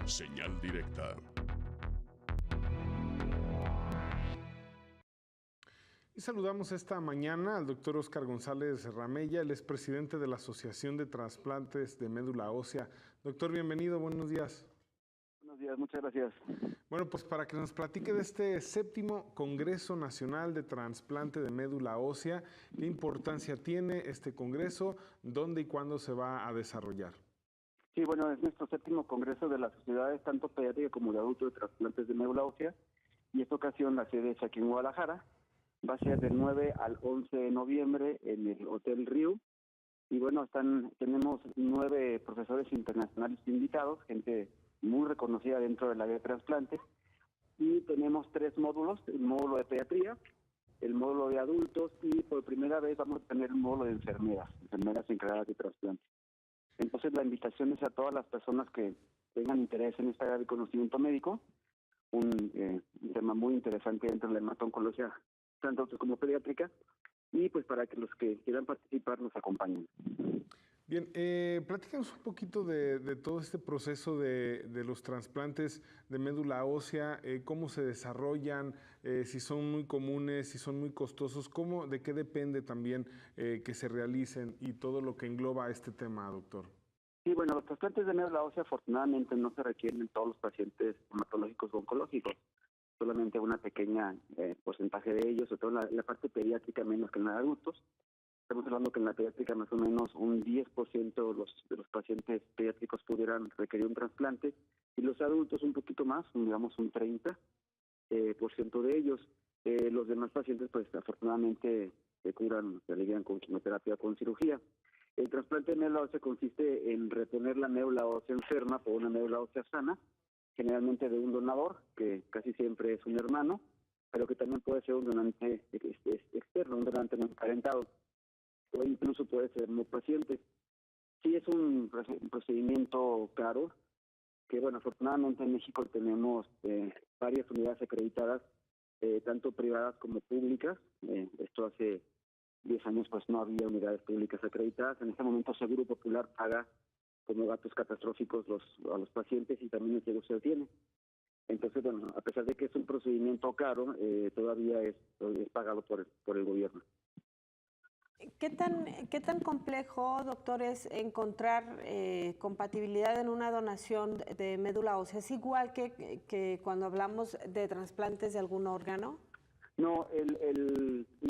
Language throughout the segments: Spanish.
Señal directa. Y saludamos esta mañana al doctor Óscar González Ramella, él es presidente de la Asociación de Trasplantes de Médula Ósea. Doctor, bienvenido, buenos días. Buenos días, muchas gracias. Bueno, pues para que nos platique de este 7º Congreso Nacional de Trasplante de Médula Ósea, ¿qué importancia tiene este congreso? ¿Dónde y cuándo se va a desarrollar? Sí, bueno, es nuestro 7º Congreso de las Sociedades, tanto pediátrica como de adultos de trasplantes de médula ósea, y esta ocasión la sede es aquí en Guadalajara. Va a ser del 9 al 11 de noviembre en el Hotel Riu. Y bueno, tenemos 9 profesores internacionales invitados, gente muy reconocida dentro del área de trasplantes. Y tenemos 3 módulos: el módulo de pediatría, el módulo de adultos y por primera vez vamos a tener un módulo de enfermeras encargadas de trasplantes. Entonces la invitación es a todas las personas que tengan interés en esta área de conocimiento médico, un tema muy interesante dentro de la hemato-oncología, tanto como pediátrica, y pues para que los que quieran participar nos acompañen. Bien, platícanos un poquito de todo este proceso de los trasplantes de médula ósea, cómo se desarrollan, si son muy comunes, si son muy costosos, de qué depende también que se realicen y todo lo que engloba este tema, doctor. Sí, bueno, los trasplantes de médula ósea afortunadamente no se requieren en todos los pacientes hematológicos o oncológicos, solamente una pequeña porcentaje de ellos, sobre todo en la parte pediátrica menos que en la de adultos. Estamos hablando que en la pediátrica más o menos un 10% de los pacientes pediátricos pudieran requerir un trasplante, y los adultos un poquito más, digamos un 30% de ellos. Los demás pacientes pues afortunadamente se curan, se alivian con quimioterapia o con cirugía. El trasplante de médula ósea consiste en reponer la médula ósea enferma por una médula ósea sana, generalmente de un donador, que casi siempre es un hermano, pero que también puede ser un donante externo, un donante no emparentado, o incluso puede ser un paciente. Sí, es un procedimiento caro, que bueno, afortunadamente en México tenemos varias unidades acreditadas, tanto privadas como públicas. Esto hace 10 años pues no había unidades públicas acreditadas. En este momento Seguro Popular paga como gastos catastróficos a los pacientes, y también el seguro se tiene. Entonces, bueno, a pesar de que es un procedimiento caro, todavía es pagado por el gobierno. ¿Qué tan complejo, doctor, es encontrar compatibilidad en una donación de médula ósea? ¿Es igual que cuando hablamos de trasplantes de algún órgano? No,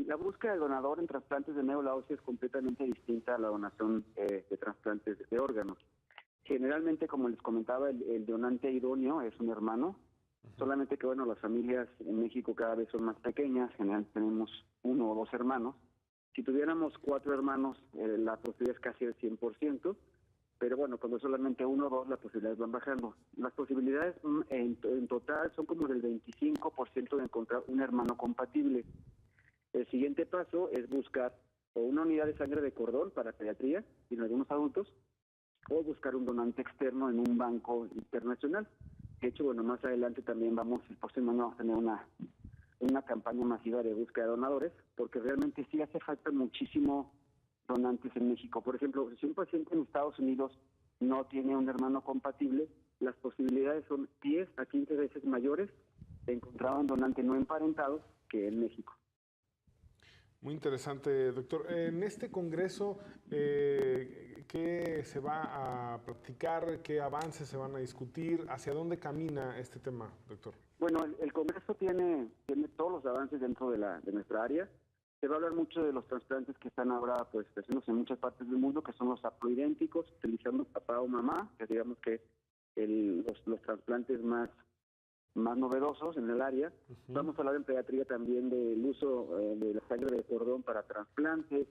la búsqueda del donador en trasplantes de médula ósea es completamente distinta a la donación de trasplantes de órganos. Generalmente, como les comentaba, el donante idóneo es un hermano, solamente que bueno, las familias en México cada vez son más pequeñas, generalmente tenemos 1 o 2 hermanos. Si tuviéramos 4 hermanos, la posibilidad es casi el 100%, pero bueno, cuando solamente 1 o 2, las posibilidades van bajando. Las posibilidades en total son como del 25% de encontrar un hermano compatible. El siguiente paso es buscar o una unidad de sangre de cordón para pediatría y en algunos adultos, o buscar un donante externo en un banco internacional. De hecho, bueno, más adelante también el próximo año vamos a tener una campaña masiva de búsqueda de donadores, porque realmente sí hace falta muchísimo donantes en México. Por ejemplo, si un paciente en Estados Unidos no tiene un hermano compatible, las posibilidades son 10 a 15 veces mayores de encontrar un donante no emparentado que en México. Muy interesante, doctor. En este congreso, ¿qué se va a practicar? ¿Qué avances se van a discutir? ¿Hacia dónde camina este tema, doctor? Bueno, el congreso tiene todos los avances dentro de nuestra área. Se va a hablar mucho de los trasplantes que están ahora pues haciéndose en muchas partes del mundo, que son los haploidénticos, utilizando papá o mamá, que digamos que los trasplantes más novedosos en el área. Vamos a hablar en pediatría también del uso de la sangre de cordón para trasplantes,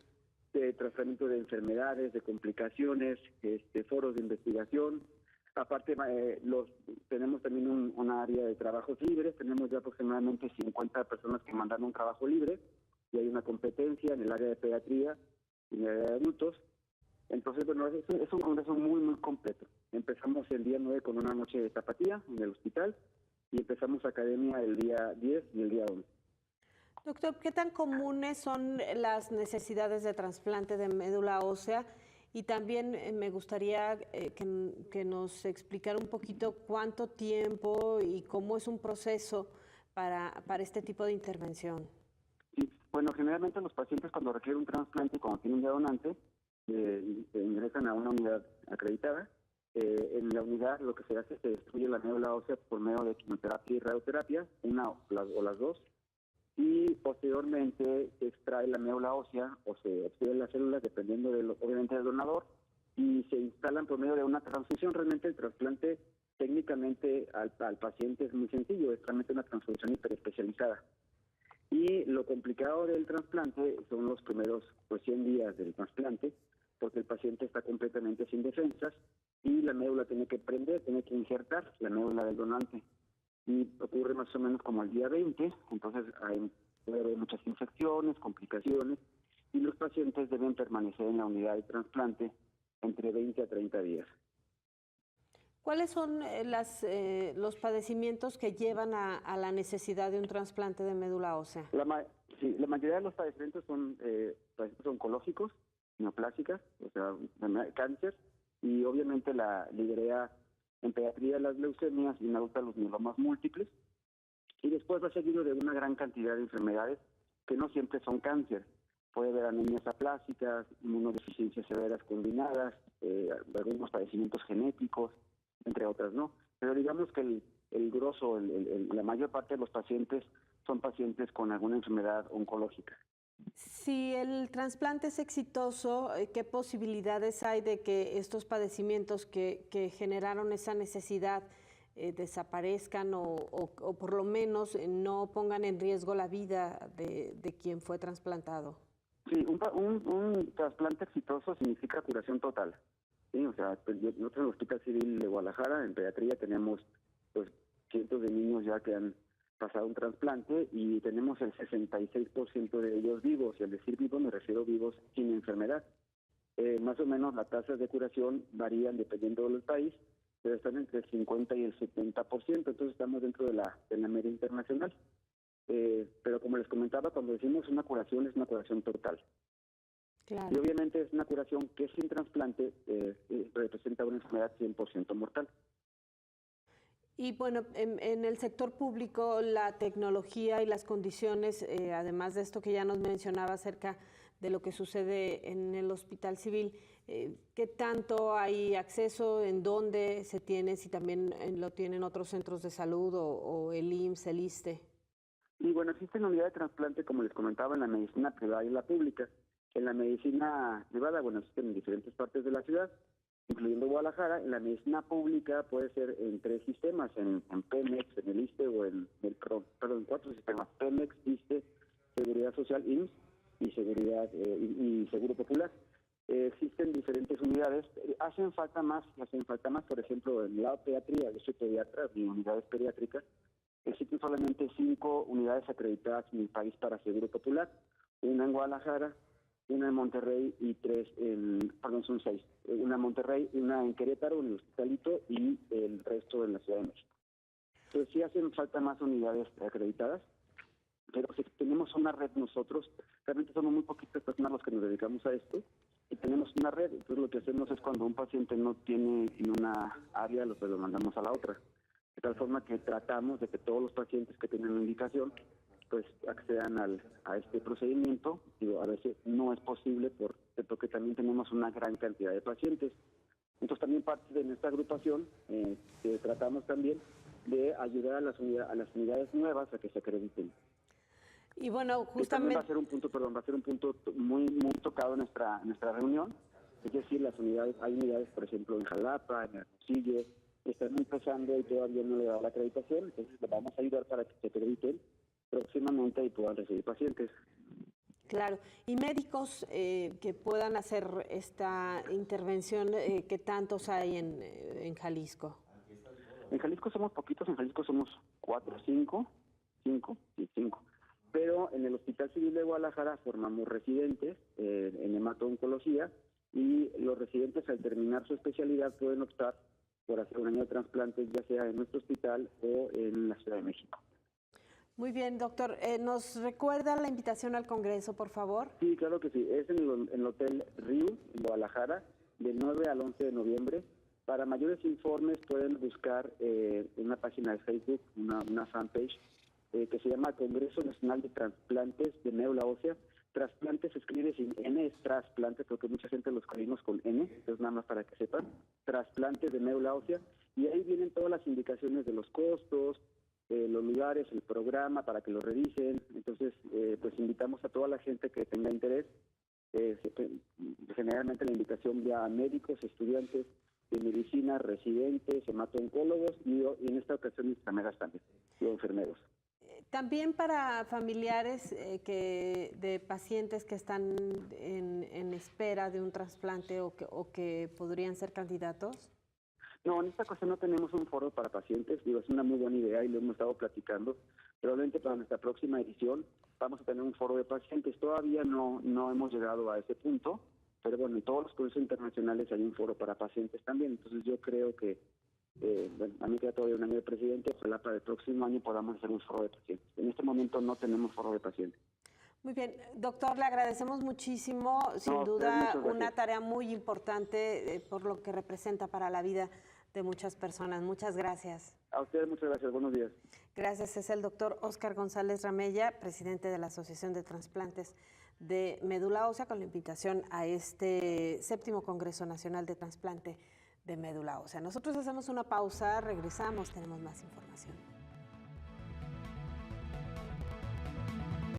de tratamiento de enfermedades, de complicaciones, foros de investigación. Aparte, tenemos también una área de trabajos libres. Tenemos ya aproximadamente 50 personas que mandan un trabajo libre, y hay una competencia en el área de pediatría y en el área de adultos. Entonces, bueno, es un congreso muy, muy completo. Empezamos el día 9 con una noche de tapatía en el hospital, y empezamos academia el día 10 y el día 11. Doctor, ¿qué tan comunes son las necesidades de trasplante de médula ósea Y también me gustaría que nos explicara un poquito cuánto tiempo y cómo es un proceso para este tipo de intervención. Sí, bueno, generalmente los pacientes cuando requieren un trasplante y cuando tienen ya donante, ingresan a una unidad acreditada. En la unidad lo que se hace es que se destruye la médula ósea por medio de quimioterapia y radioterapia, una o las dos, y posteriormente se extrae la médula ósea o se extraen las células dependiendo obviamente del donador, y se instalan por medio de una transfusión. Realmente el trasplante técnicamente al paciente es muy sencillo, es realmente una transfusión hiperespecializada. Y lo complicado del trasplante son los primeros 100 días del trasplante, porque el paciente está completamente sin defensas y la médula tiene que tiene que injertar la médula del donante. Y ocurre más o menos como al día 20, entonces puede haber muchas infecciones, complicaciones, y los pacientes deben permanecer en la unidad de trasplante entre 20 a 30 días. ¿Cuáles son los padecimientos que llevan a la necesidad de un trasplante de médula ósea? La mayoría de los padecimientos son padecimientos oncológicos, neoplásicas, o sea, cáncer, y obviamente la lidera en pediatría las leucemias y en adultos los mielomas múltiples. Y después va seguido de una gran cantidad de enfermedades que no siempre son cáncer. Puede haber anemias aplásicas, inmunodeficiencias severas combinadas, algunos padecimientos genéticos, entre otras, ¿no? Pero digamos que el grosso, la mayor parte de los pacientes son pacientes con alguna enfermedad oncológica. Si el trasplante es exitoso, ¿qué posibilidades hay de que estos padecimientos que generaron esa necesidad desaparezcan o por lo menos no pongan en riesgo la vida de quien fue trasplantado? Sí, un trasplante exitoso significa curación total. Sí, o sea, nosotros en el Hospital Civil de Guadalajara, en pediatría, tenemos cientos de niños ya que han pasado un trasplante y tenemos el 66% de ellos vivos, y al decir vivos me refiero vivos sin enfermedad. Más o menos las tasas de curación varían dependiendo del país, pero están entre el 50 y el 70%, entonces estamos dentro de la media internacional. Pero como les comentaba, cuando decimos una curación, es una curación total. Claro. Y obviamente es una curación que sin trasplante representa una enfermedad 100% mortal. Y bueno, en el sector público la tecnología y las condiciones, además de esto que ya nos mencionaba acerca de lo que sucede en el Hospital Civil, ¿qué tanto hay acceso? ¿En dónde se tiene? Si también lo tienen otros centros de salud o el IMSS, el ISSSTE. Y bueno, existen unidades de trasplante, como les comentaba, en la medicina privada y la pública. En la medicina privada, bueno, existen en diferentes partes de la ciudad, incluyendo Guadalajara. En la medicina pública puede ser en 3 sistemas, en Pemex, en el ISSSTE o en 4 sistemas: Pemex, ISSSTE, Seguridad Social, IMSS y y Seguro Popular. Existen diferentes unidades, hacen falta más, por ejemplo, en la pediatría. Yo soy pediatra, en unidades pediátricas. Existen solamente 5 unidades acreditadas en el país para Seguro Popular, una en Guadalajara, una en Monterrey y 3 son 6. Una en Monterrey, una en Querétaro, en el Hospitalito, y el resto en la Ciudad de México. Entonces sí hacen falta más unidades acreditadas, pero si tenemos una red nosotros, realmente somos muy poquitas personas los que nos dedicamos a esto, y tenemos una red. Entonces lo que hacemos es cuando un paciente no tiene en una área, lo mandamos a la otra. De tal forma que tratamos de que todos los pacientes que tienen una indicación pues accedan a este procedimiento. A veces no es posible porque también tenemos una gran cantidad de pacientes. Entonces también parte de nuestra agrupación que tratamos también de ayudar a las unidades nuevas a que se acrediten. Y bueno, justamente va a ser un punto muy tocado en nuestra reunión. Es decir, hay unidades, por ejemplo, en Jalapa, en Hermosillo, están empezando y todavía no le da la acreditación, entonces les vamos a ayudar para que se acrediten próximamente y puedan recibir pacientes. Claro. ¿Y médicos que puedan hacer esta intervención, qué tantos hay en Jalisco? En Jalisco somos poquitos, en Jalisco somos 4, 5. Pero en el Hospital Civil de Guadalajara formamos residentes en hemato-oncología, y los residentes al terminar su especialidad pueden optar por hacer un año de trasplantes, ya sea en nuestro hospital o en la Ciudad de México. Muy bien, doctor. ¿Nos recuerda la invitación al Congreso, por favor? Sí, claro que sí. Es en el Hotel Rio, en Guadalajara, del 9 al 11 de noviembre. Para mayores informes pueden buscar una página de Facebook, una fanpage, que se llama Congreso Nacional de Trasplantes de Médula Ósea. Trasplante se escribe sin N, es trasplante, porque mucha gente lo escribimos con N, entonces nada más para que sepan, trasplantes de médula ósea, y ahí vienen todas las indicaciones de los costos, los lugares, el programa, para que lo revisen. Entonces, pues invitamos a toda la gente que tenga interés, generalmente la invitación ya a médicos, estudiantes de medicina, residentes, hemato-oncólogos, y en esta ocasión enfermeras también, y enfermeros. También para familiares de pacientes que están en espera de un trasplante o que podrían ser candidatos. No, en esta ocasión no tenemos un foro para pacientes, digo, es una muy buena idea y lo hemos estado platicando. Probablemente para nuestra próxima edición vamos a tener un foro de pacientes. Todavía no hemos llegado a ese punto, pero bueno, en todos los congresos internacionales hay un foro para pacientes también. Entonces yo creo que bueno, a mí queda todavía un año de presidente, ojalá para el próximo año podamos hacer un foro de pacientes. En este momento no tenemos foro de pacientes. Muy bien, doctor, le agradecemos muchísimo, sin duda una tarea muy importante por lo que representa para la vida de muchas personas. Muchas gracias. A ustedes muchas gracias, buenos días. Gracias, es el doctor Óscar González Ramella, presidente de la Asociación de Trasplantes de Médula Ósea, con la invitación a este 7º Congreso Nacional de Trasplante de Médula Ósea. Nosotros hacemos una pausa, regresamos, tenemos más información.